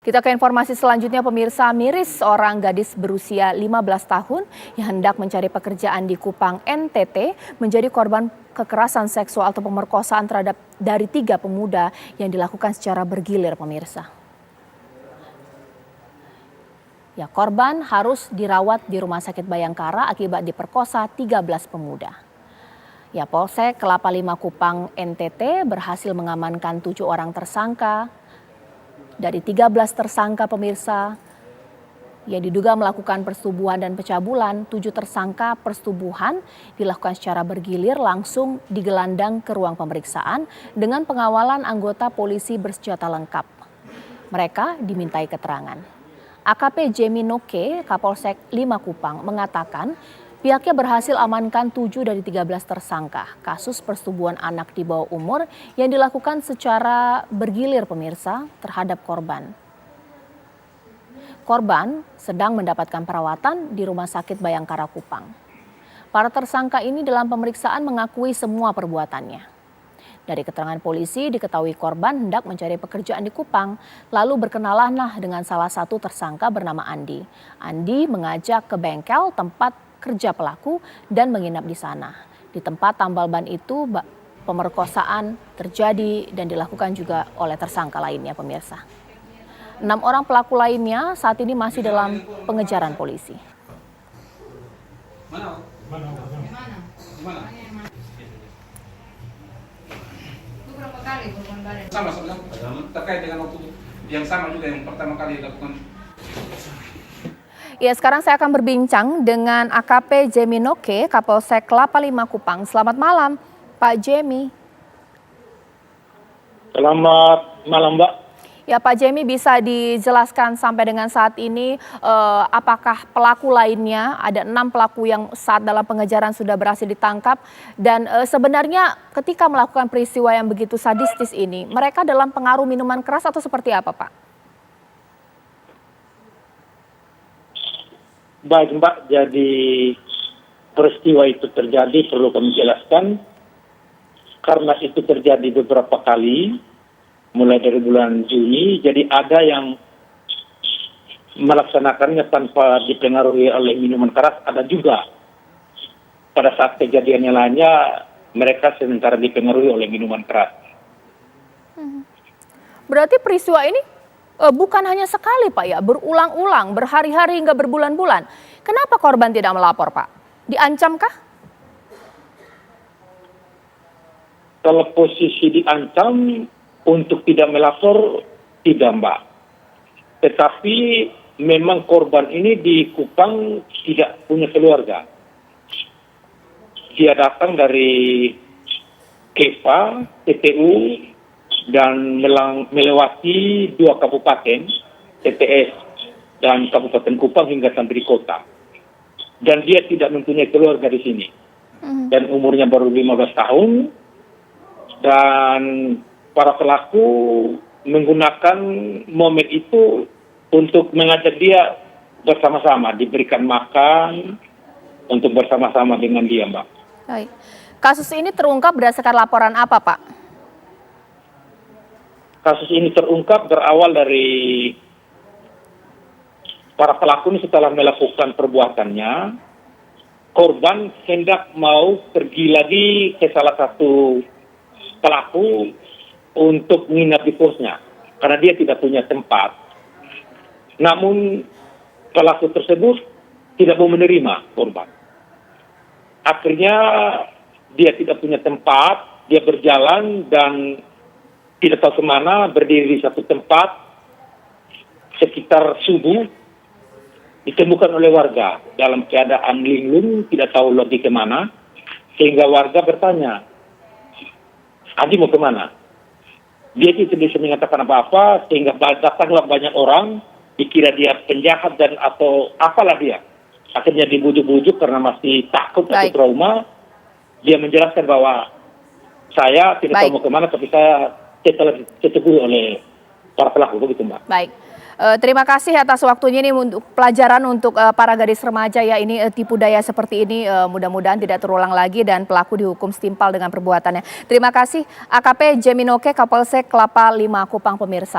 Kita ke informasi selanjutnya, pemirsa. Miris, seorang gadis berusia 15 tahun yang hendak mencari pekerjaan di Kupang, NTT, menjadi korban kekerasan seksual atau pemerkosaan terhadap dari 3 pemuda yang dilakukan secara bergilir, pemirsa. Ya, korban harus dirawat di Rumah Sakit Bayangkara akibat diperkosa 13 pemuda. Ya, Polsek Kelapa Lima Kupang, NTT berhasil mengamankan 7 orang tersangka. Dari 13 tersangka, pemirsa, yang diduga melakukan persetubuhan dan pencabulan, 7 tersangka persetubuhan dilakukan secara bergilir langsung digelandang ke ruang pemeriksaan dengan pengawalan anggota polisi bersenjata lengkap. Mereka dimintai keterangan. AKP Jemi Noke, Kapolsek Lima Kupang, mengatakan pihaknya berhasil amankan 7 dari 13 tersangka kasus persetubuhan anak di bawah umur yang dilakukan secara bergilir, pemirsa, terhadap korban. Korban sedang mendapatkan perawatan di Rumah Sakit Bayangkara Kupang. Para tersangka ini dalam pemeriksaan mengakui semua perbuatannya. Dari keterangan polisi diketahui korban hendak mencari pekerjaan di Kupang, lalu berkenalanlah dengan salah satu tersangka bernama Andi. Andi mengajak ke bengkel tempat kerja pelaku dan menginap di sana. Di tempat tambal ban itu pemerkosaan terjadi dan dilakukan juga oleh tersangka lainnya, pemirsa. 6 orang pelaku lainnya saat ini masih dalam pengejaran polisi. Sama terkait dengan waktu yang sama juga yang pertama kali dilakukan. Ya, sekarang saya akan berbincang dengan AKP Jemi Noke, Kapolsek Kelapa Lima Kupang. Selamat malam, Pak Jemi. Selamat malam, Mbak. Ya, Pak Jemi, bisa dijelaskan sampai dengan saat ini apakah pelaku lainnya, ada 6 pelaku yang saat dalam pengejaran sudah berhasil ditangkap, dan sebenarnya ketika melakukan peristiwa yang begitu sadistis ini, mereka dalam pengaruh minuman keras atau seperti apa, Pak? Baik, Mbak, jadi peristiwa itu terjadi perlu kami jelaskan karena itu terjadi beberapa kali mulai dari bulan Juni, jadi ada yang melaksanakannya tanpa dipengaruhi oleh minuman keras, ada juga pada saat kejadiannya lainnya mereka sementara dipengaruhi oleh minuman keras. Berarti peristiwa ini bukan hanya sekali, Pak, ya, berulang-ulang, berhari-hari hingga berbulan-bulan. Kenapa korban tidak melapor, Pak? Diancamkah? Kalau posisi diancam untuk tidak melapor, tidak, Mbak. Tetapi memang korban ini di Kupang tidak punya keluarga. Dia datang dari KEPA, TPU, dan melewati 2 kabupaten, TTS dan Kabupaten Kupang hingga sampai di kota. Dan dia tidak mempunyai keluarga di sini. Dan umurnya baru 15 tahun. Dan para pelaku menggunakan momen itu untuk mengajak dia bersama-sama, diberikan makan untuk bersama-sama dengan dia, Mbak. Baik. Kasus ini terungkap berdasarkan laporan apa, Pak? Kasus ini terungkap berawal dari para pelaku ini setelah melakukan perbuatannya, korban hendak mau pergi lagi ke salah satu pelaku untuk menginap di kosnya, karena dia tidak punya tempat. Namun pelaku tersebut tidak mau menerima korban. Akhirnya dia tidak punya tempat, dia berjalan dan tidak tahu kemana, berdiri di satu tempat. Sekitar subuh ditemukan oleh warga dalam keadaan linglung, tidak tahu lagi kemana, sehingga warga bertanya, "Adi mau kemana?" Dia tidak bisa mengatakan apa-apa, sehingga datanglah banyak orang, dikira dia penjahat dan atau apalah dia. Akhirnya dibujuk-bujuk karena masih takut atau trauma. Dia menjelaskan bahwa saya tidak tahu mau kemana, tapi saya telah ditegur oleh para pelaku, begitu, Mbak. Baik. Terima kasih atas waktunya ini untuk pelajaran untuk para gadis remaja ya, ini tipu daya seperti ini mudah-mudahan tidak terulang lagi dan pelaku dihukum setimpal dengan perbuatannya. Terima kasih AKP Jemi Noke, Kapolsek Kelapa Lima Kupang, pemirsa.